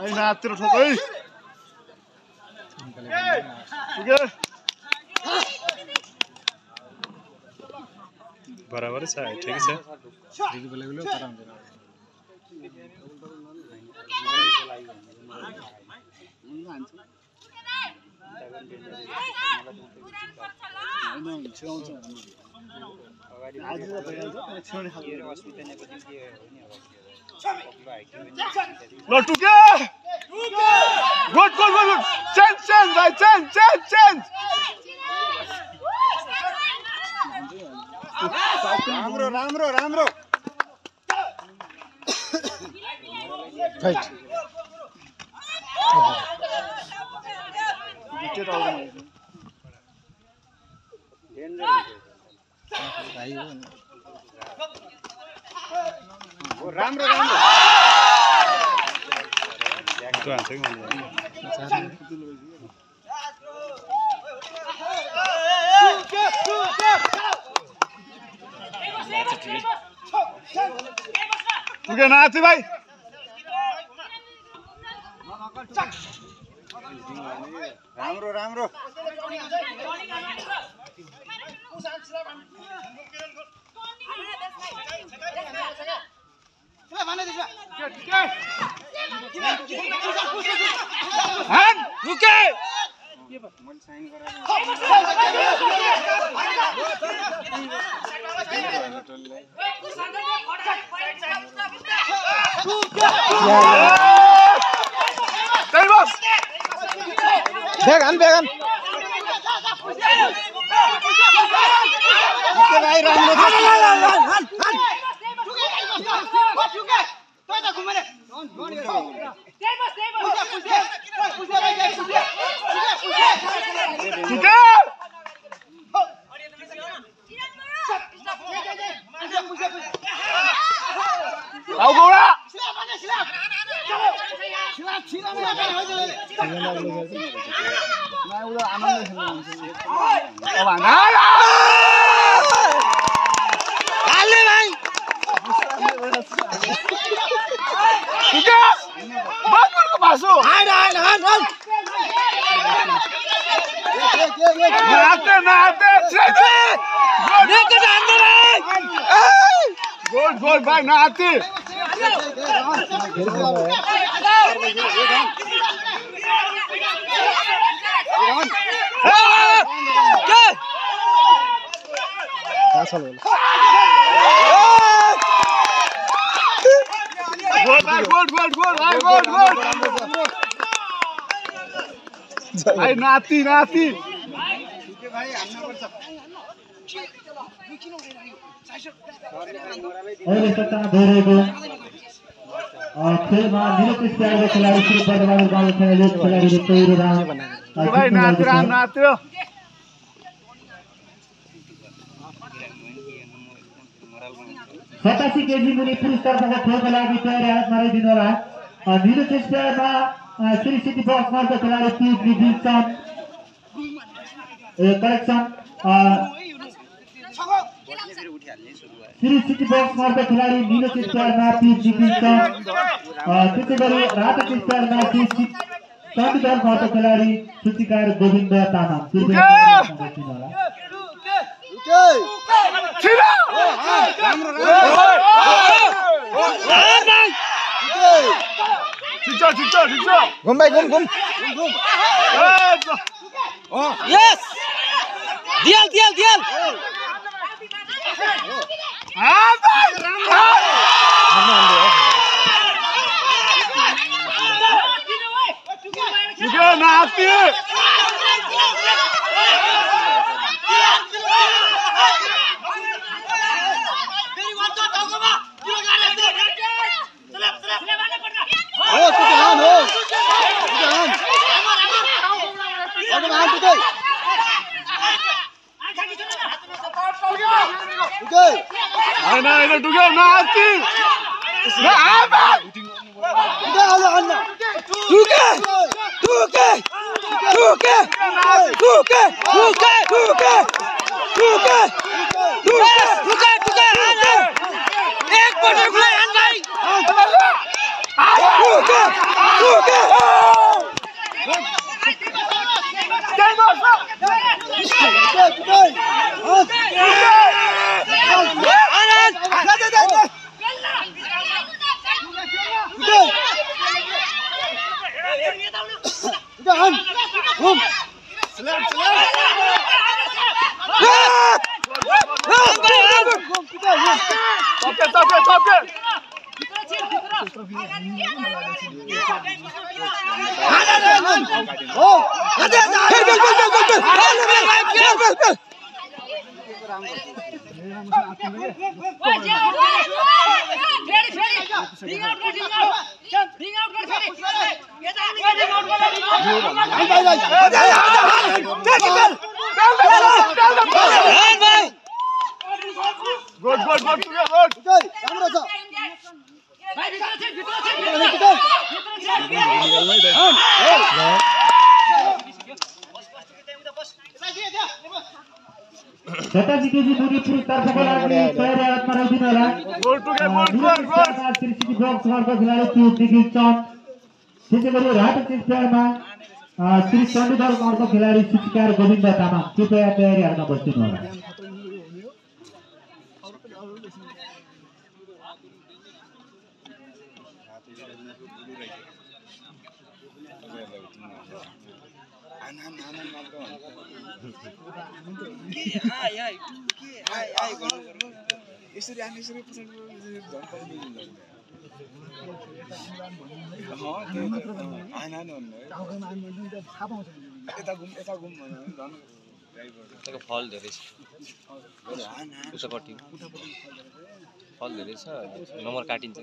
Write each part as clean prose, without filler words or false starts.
नातिर ठोकै बराबर छ ठिक छ दिदी बोलेको तर हुँदैन लटुके good good good change change भाई चेंज चेंज चेंज राम्रो राम्रो राम्रो फाइट विकेट आउट राम्रो राम्रो Bukan hati baik. Ramro ramro. Han, ruke. Began, began. Gol gol bhai naati भाइ नाति नाति अहिले सट्टामा भइरहेको खेलमा निरपेक्ष स्टाइलको खेलाडी श्री बर्दबहादुर गाउँले खेलाडीले पहिरो भाइ नाति राम नाति 87 केजी मुनि पुरस्कारको खेलको लागि तयारी हालतमा रहिदिनु होला। निरपेक्ष स्टाइलमा श्री सिटी बक्समार्को खेलाडी Piyush vision correction Shri city बक्समार्को खेलाडी निरपेक्ष स्टाइलमा पीयूष विजन त्यसैगरी रातो स्टाइलमा श्री चण्डीगढको खेलाडी सूचीकार गोविन्द तामाङ घुम भाइ घुम घुम यस दियल दियल दियल नाति छटाजीकेजी मुरी पुरुष तर्फको लागि तयारी हातमा राखिदिनु होला श्री बक्स घरको खेलाडी त्यो निखिल चन्द त्यसै गरी रातो चेस प्लेयरमा श्री चण्डीधर घरको खेलाडी सूचीकार गोविन्द तामाङ कृपया तयारी हातमा बसिदिनु होला फल धेरै छ उतापट्टि फल धेरै छ नम्बर काटिन्छ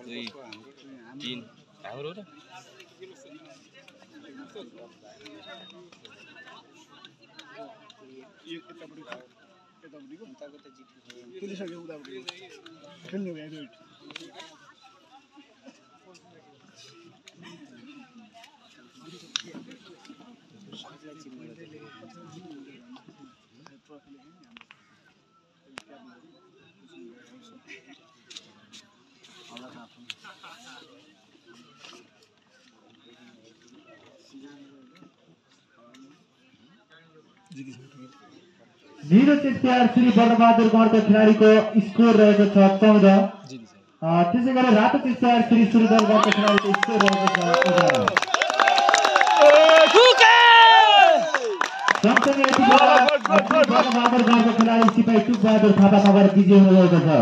2 3 हाम्रो हो र नीरो चेस प्लेयर श्री वर्णबहादुर गणको खेलाडीको स्कोर रहेको छ 14 त्यसै गरी रातो चेस प्लेयर श्री सूर्यदल गणको खेलाडीको स्कोर रहेको छ 11 वर्णबहादुर गणको खेलाडी सिपाही टुक बहादुर थापा नगर विजय हुनुभएको छ।